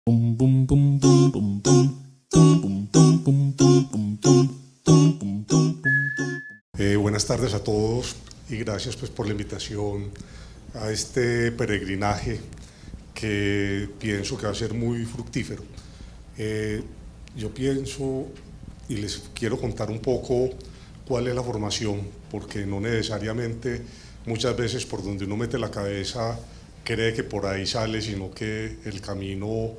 Bum, bum, bum, bum, bum, bum. Tum, bum, tum, bum, tum, bum, tum. Tum, bum, tum, bum, tum. Buenas tardes a todos y gracias pues, por la invitación a este peregrinaje que pienso que va a ser muy fructífero. Yo pienso y les quiero contar un poco cuál es la formación, porque no necesariamente muchas veces por donde uno mete la cabeza cree que por ahí sale, sino que el camino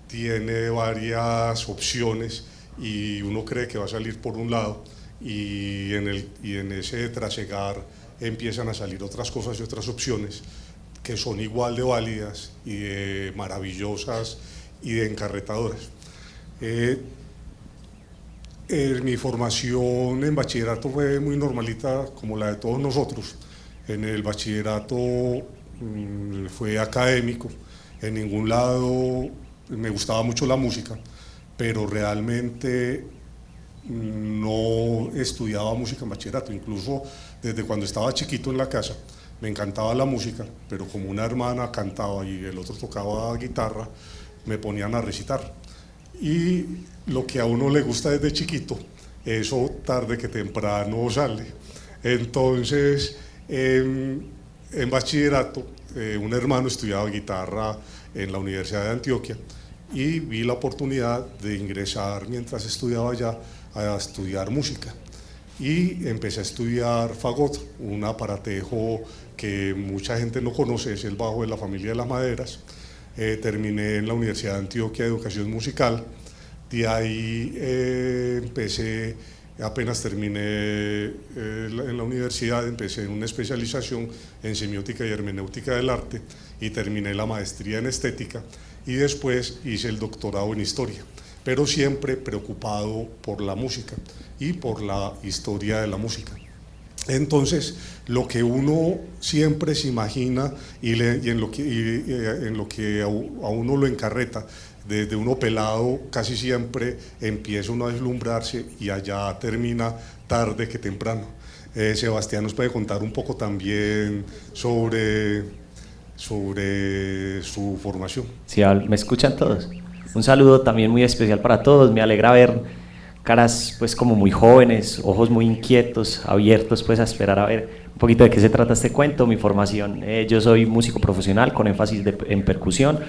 tiene varias opciones y uno cree que va a salir por un lado y en ese trasegar empiezan a salir otras cosas y otras opciones que son igual de válidas y de maravillosas y de encarretadoras. Mi formación en bachillerato fue muy normalita, como la de todos nosotros. En el bachillerato fue académico, en ningún lado me gustaba mucho la música, pero realmente no estudiaba música en bachillerato. Incluso desde cuando estaba chiquito en la casa me encantaba la música, pero como una hermana cantaba y el otro tocaba guitarra, me ponían a recitar. Y lo que a uno le gusta desde chiquito, eso tarde que temprano sale. Entonces, en bachillerato, un hermano estudiaba guitarra en la Universidad de Antioquia y vi la oportunidad de ingresar mientras estudiaba allá a estudiar música. Y empecé a estudiar fagot, un aparatejo que mucha gente no conoce, es el bajo de la familia de las maderas. Terminé en la Universidad de Antioquia de Educación Musical. De ahí empecé, apenas terminé en la universidad, empecé una especialización en semiótica y hermenéutica del arte y terminé la maestría en estética y después hice el doctorado en historia, pero siempre preocupado por la música y por la historia de la música. Entonces, lo que uno siempre se imagina y en lo que a uno lo encarreta, desde uno pelado casi siempre empieza uno a deslumbrarse y allá termina tarde que temprano. Sebastián nos puede contar un poco también sobre su formación. Sí, me escuchan todos. Un saludo también muy especial para todos. Me alegra ver caras pues como muy jóvenes, ojos muy inquietos, abiertos pues a esperar a ver un poquito de qué se trata este cuento. Mi formación, yo soy músico profesional con énfasis en percusión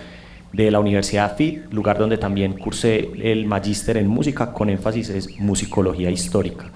de la Universidad FIT, lugar donde también cursé el magíster en música con énfasis en musicología histórica.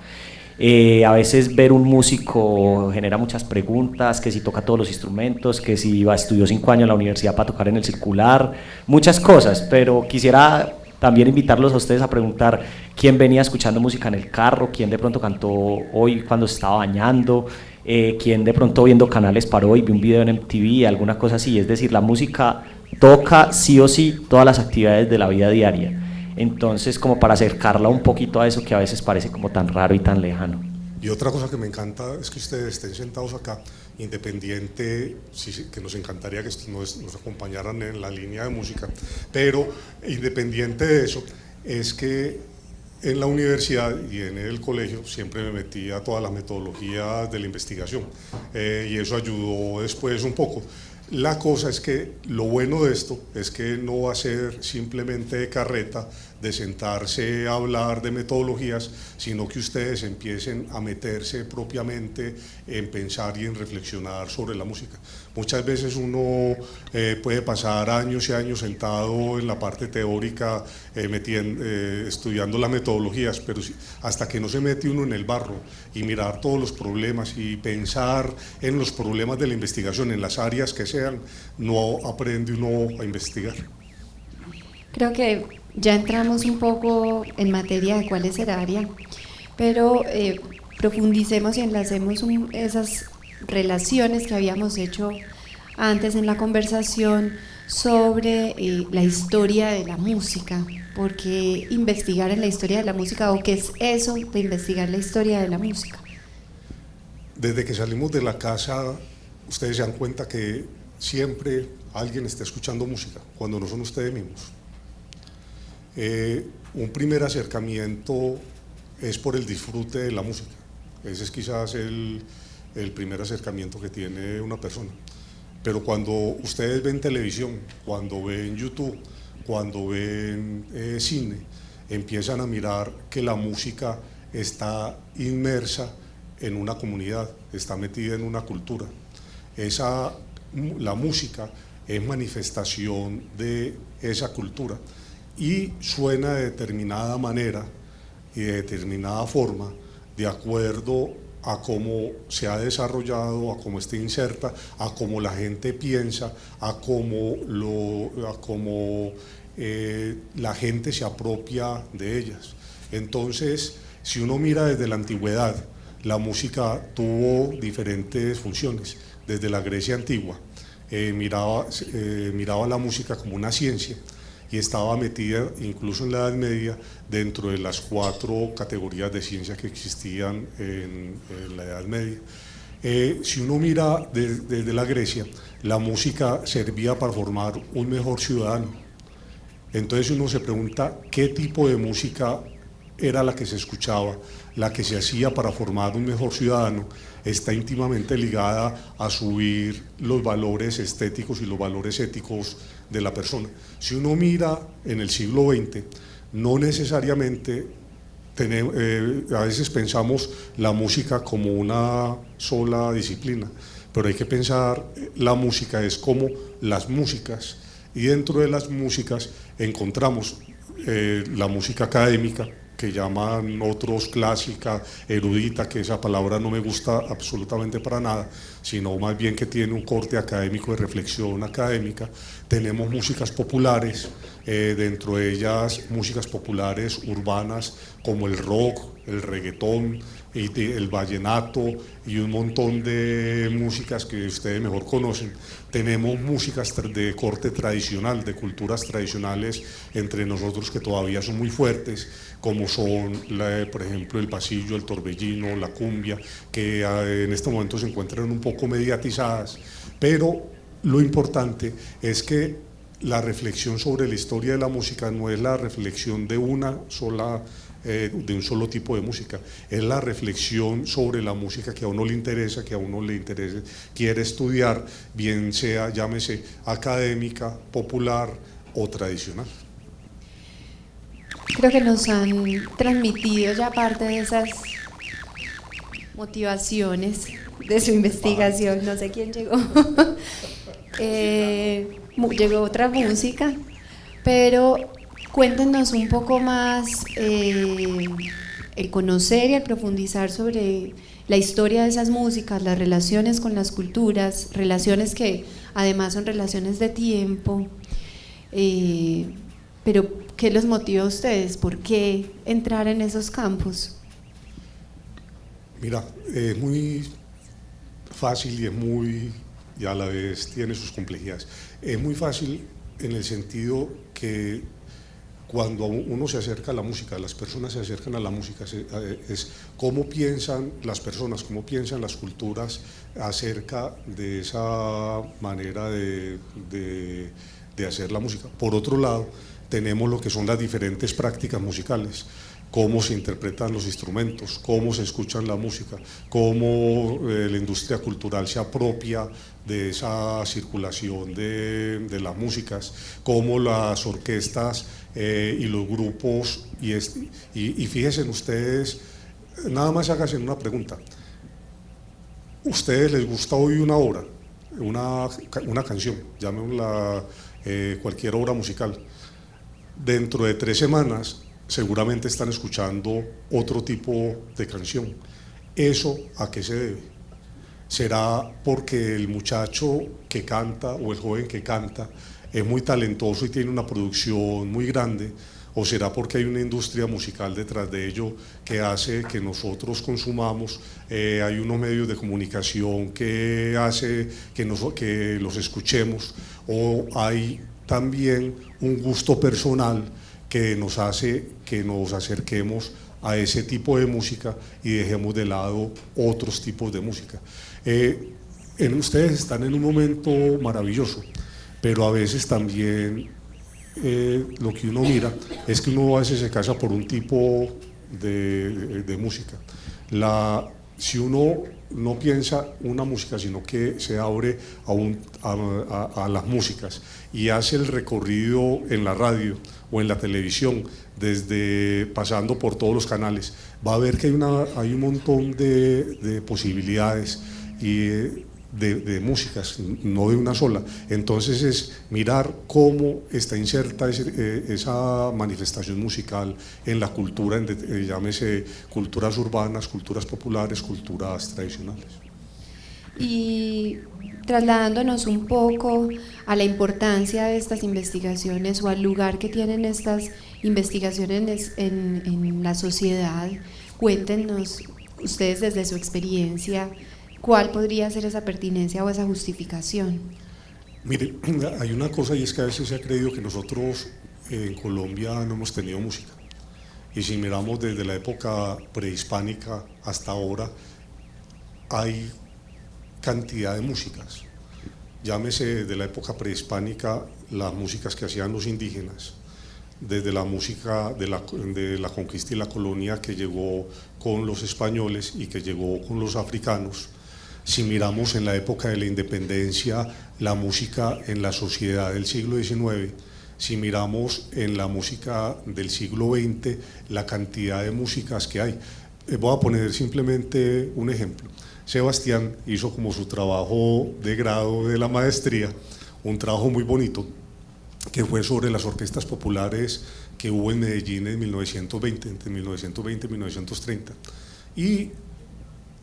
A veces ver un músico genera muchas preguntas, que si toca todos los instrumentos, que si estudió 5 años en la universidad para tocar en el circular, muchas cosas, pero quisiera también invitarlos a ustedes a preguntar quién venía escuchando música en el carro, quién de pronto cantó hoy cuando se estaba bañando, quién de pronto viendo canales para hoy, vi un video en MTV, alguna cosa así. Es decir, la música toca sí o sí todas las actividades de la vida diaria. Entonces, como para acercarla un poquito a eso que a veces parece como tan raro y tan lejano. Y otra cosa que me encanta es que ustedes estén sentados acá, independiente, sí, que nos encantaría que nos acompañaran en la línea de música, pero independiente de eso, es que en la universidad y en el colegio siempre me metí a todas las metodologías de la investigación y eso ayudó después un poco. La cosa es que lo bueno de esto es que no va a ser simplemente de carreta, de sentarse a hablar de metodologías, sino que ustedes empiecen a meterse propiamente en pensar y en reflexionar sobre la música. Muchas veces uno puede pasar años y años sentado en la parte teórica estudiando las metodologías, pero hasta que no se mete uno en el barro y mirar todos los problemas y pensar en los problemas de la investigación, en las áreas que sean, no aprende uno a investigar. Creo que ya entramos un poco en materia de cuál es el área, pero profundicemos y enlacemos esas relaciones que habíamos hecho antes en la conversación sobre la historia de la música. ¿Por qué investigar en la historia de la música o qué es eso de investigar la historia de la música? Desde que salimos de la casa, ustedes se dan cuenta que siempre alguien está escuchando música, cuando no son ustedes mismos. Un primer acercamiento es por el disfrute de la música. Ese es quizás el primer acercamiento que tiene una persona. Pero cuando ustedes ven televisión, cuando ven YouTube, cuando ven cine, empiezan a mirar que la música está inmersa en una comunidad, está metida en una cultura. La música es manifestación de esa cultura y suena de determinada manera y de determinada forma, de acuerdo a cómo se ha desarrollado, a cómo está inserta, a cómo la gente piensa, a cómo la gente se apropia de ellas. Entonces, si uno mira desde la antigüedad, la música tuvo diferentes funciones. Desde la Grecia antigua, miraba la música como una ciencia y estaba metida, incluso en la Edad Media, dentro de las 4 categorías de ciencia que existían en la Edad Media. Si uno mira desde la Grecia, la música servía para formar un mejor ciudadano. Entonces uno se pregunta qué tipo de música era la que se escuchaba, la que se hacía para formar un mejor ciudadano. Está íntimamente ligada a subir los valores estéticos y los valores éticos de la persona. Si uno mira en el siglo XX, no necesariamente a veces pensamos la música como una sola disciplina, pero hay que pensar la música es como las músicas, y dentro de las músicas encontramos la música académica, que llaman otros clásica, erudita, que esa palabra no me gusta absolutamente para nada, sino más bien que tiene un corte académico de reflexión académica. Tenemos músicas populares, dentro de ellas músicas populares urbanas como el rock, el reggaetón, el vallenato y un montón de músicas que ustedes mejor conocen. Tenemos músicas de corte tradicional, de culturas tradicionales entre nosotros que todavía son muy fuertes, como son, por ejemplo, el pasillo, el torbellino, la cumbia, que en este momento se encuentran un poco mediatizadas, pero lo importante es que la reflexión sobre la historia de la música no es la reflexión de un solo tipo de música, es la reflexión sobre la música que a uno le interesa, quiere estudiar, bien sea, llámese, académica, popular o tradicional. Creo que nos han transmitido ya parte de esas motivaciones de su investigación. No sé quién llegó. Llegó otra música, pero cuéntenos un poco más el conocer y el profundizar sobre la historia de esas músicas, las relaciones con las culturas, relaciones que además son relaciones de tiempo, pero ¿qué los motiva a ustedes? ¿Por qué entrar en esos campos? Mira, es muy fácil y a la vez tiene sus complejidades. Es muy fácil en el sentido que cuando uno se acerca a la música, las personas se acercan a la música, es cómo piensan las personas, cómo piensan las culturas acerca de esa manera de hacer la música. Por otro lado, tenemos lo que son las diferentes prácticas musicales, cómo se interpretan los instrumentos, cómo se escuchan la música, cómo la industria cultural se apropia de esa circulación de las músicas, cómo las orquestas y los grupos, y fíjense ustedes, nada más háganse una pregunta, ¿ustedes les gusta hoy una obra, una canción, llamémosla cualquier obra musical? Dentro de 3 semanas seguramente están escuchando otro tipo de canción. ¿Eso a qué se debe? ¿Será porque el muchacho que canta o el joven que canta es muy talentoso y tiene una producción muy grande? ¿O será porque hay una industria musical detrás de ello que hace que nosotros consumamos? Hay unos medios de comunicación que hace que los escuchemos, o hay también un gusto personal que nos hace que nos acerquemos a ese tipo de música y dejemos de lado otros tipos de música. Ustedes están en un momento maravilloso, pero a veces también lo que uno mira es que uno a veces se casa por un tipo de música. si uno no piensa una música, sino que se abre a las músicas y hace el recorrido en la radio o en la televisión, pasando por todos los canales, va a ver que hay un montón de posibilidades y de músicas, no de una sola. Entonces es mirar cómo está inserta esa manifestación musical en la cultura, llámese culturas urbanas, culturas populares, culturas tradicionales. Y trasladándonos un poco a la importancia de estas investigaciones o al lugar que tienen estas investigaciones en la sociedad, cuéntenos ustedes desde su experiencia, ¿cuál podría ser esa pertinencia o esa justificación? Mire, hay una cosa, y es que a veces se ha creído que nosotros en Colombia no hemos tenido música. Y si miramos desde la época prehispánica hasta ahora, hay cantidad de músicas. Llámese de la época prehispánica las músicas que hacían los indígenas, desde la música de la conquista y la colonia que llegó con los españoles y que llegó con los africanos. Si miramos en la época de la independencia, la música en la sociedad del siglo XIX, si miramos en la música del siglo XX, la cantidad de músicas que hay. Voy a poner simplemente un ejemplo. Sebastián hizo como su trabajo de grado de la maestría, un trabajo muy bonito, que fue sobre las orquestas populares que hubo en Medellín en 1920, entre 1920 y 1930. Y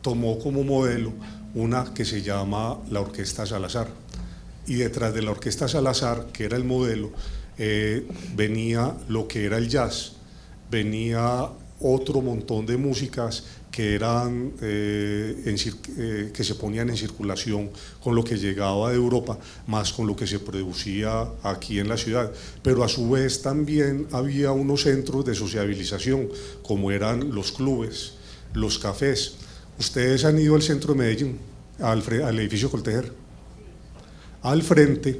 tomó como modelo una que se llama la Orquesta Salazar, y detrás de la Orquesta Salazar, que era el modelo, venía lo que era el jazz, venía otro montón de músicas que eran que se ponían en circulación con lo que llegaba de Europa, más con lo que se producía aquí en la ciudad. Pero a su vez también había unos centros de sociabilización, como eran los clubes, los cafés. Ustedes han ido al centro de Medellín, al edificio Coltejer. Al frente,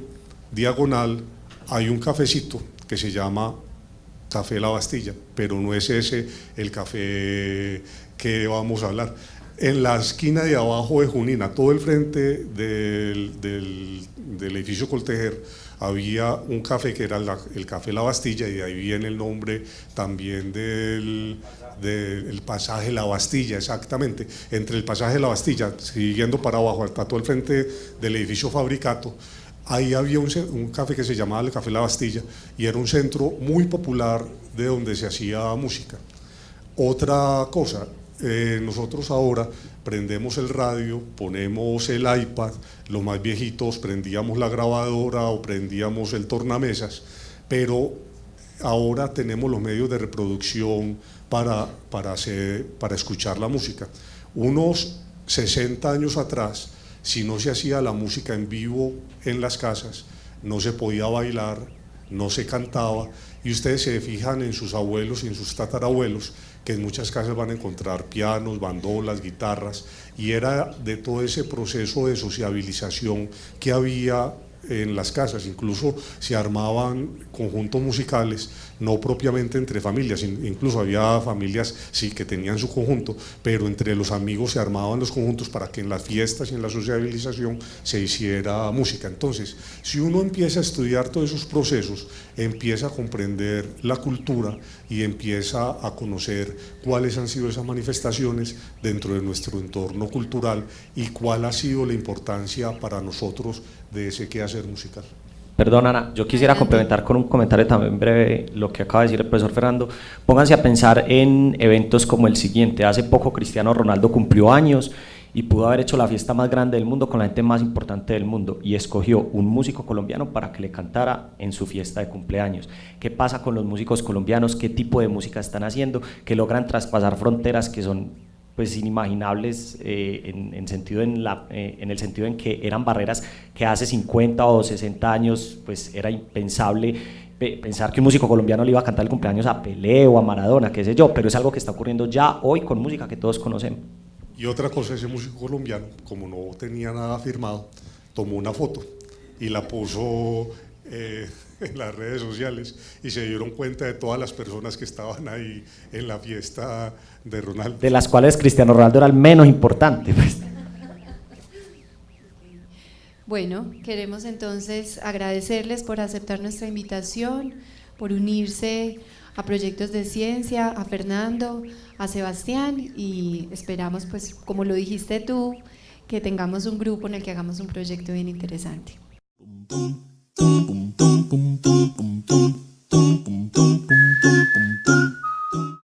diagonal, hay un cafecito que se llama Café La Bastilla, pero no es ese el café que vamos a hablar. En la esquina de abajo de Junina, todo el frente del edificio Coltejer, había un café que era el Café La Bastilla, y de ahí viene el nombre también del pasaje La Bastilla, exactamente. Entre el pasaje La Bastilla, siguiendo para abajo, hasta todo el frente del edificio Fabricato, ahí había un café que se llamaba el Café La Bastilla, y era un centro muy popular de donde se hacía música. Otra cosa, nosotros ahora prendemos el radio, ponemos el iPad, los más viejitos prendíamos la grabadora o prendíamos el tornamesas, pero ahora tenemos los medios de reproducción para escuchar la música. Unos 60 años atrás, si no se hacía la música en vivo en las casas, no se podía bailar, no se cantaba, y ustedes se fijan en sus abuelos y en sus tatarabuelos, que en muchas casas van a encontrar pianos, bandolas, guitarras, y era de todo ese proceso de sociabilización que había en las casas. Incluso se armaban conjuntos musicales, no propiamente entre familias, incluso había familias sí que tenían su conjunto, pero entre los amigos se armaban los conjuntos para que en las fiestas y en la sociabilización se hiciera música. Entonces, si uno empieza a estudiar todos esos procesos, empieza a comprender la cultura y empieza a conocer cuáles han sido esas manifestaciones dentro de nuestro entorno cultural y cuál ha sido la importancia para nosotros de ese quehacer musical. Perdón, Ana, yo quisiera complementar con un comentario también breve lo que acaba de decir el profesor Fernando. Pónganse a pensar en eventos como el siguiente. Hace poco Cristiano Ronaldo cumplió años y pudo haber hecho la fiesta más grande del mundo con la gente más importante del mundo, y escogió un músico colombiano para que le cantara en su fiesta de cumpleaños. ¿Qué pasa con los músicos colombianos? ¿Qué tipo de música están haciendo? Que logran traspasar fronteras que son pues inimaginables en el sentido en que eran barreras que hace 50 o 60 años pues era impensable pensar que un músico colombiano le iba a cantar el cumpleaños a Pelé o a Maradona, qué sé yo, pero es algo que está ocurriendo ya hoy con música que todos conocemos. Y otra cosa, ese músico colombiano, como no tenía nada firmado, tomó una foto y la puso en las redes sociales y se dieron cuenta de todas las personas que estaban ahí en la fiesta de Ronaldo. De las cuales Cristiano Ronaldo era el menos importante. Pues. Bueno, queremos entonces agradecerles por aceptar nuestra invitación, por unirse a Proyectos de Ciencia, a Fernando, a Sebastián, y esperamos, pues, como lo dijiste tú, que tengamos un grupo en el que hagamos un proyecto bien interesante. Tum, tum, tum, tum.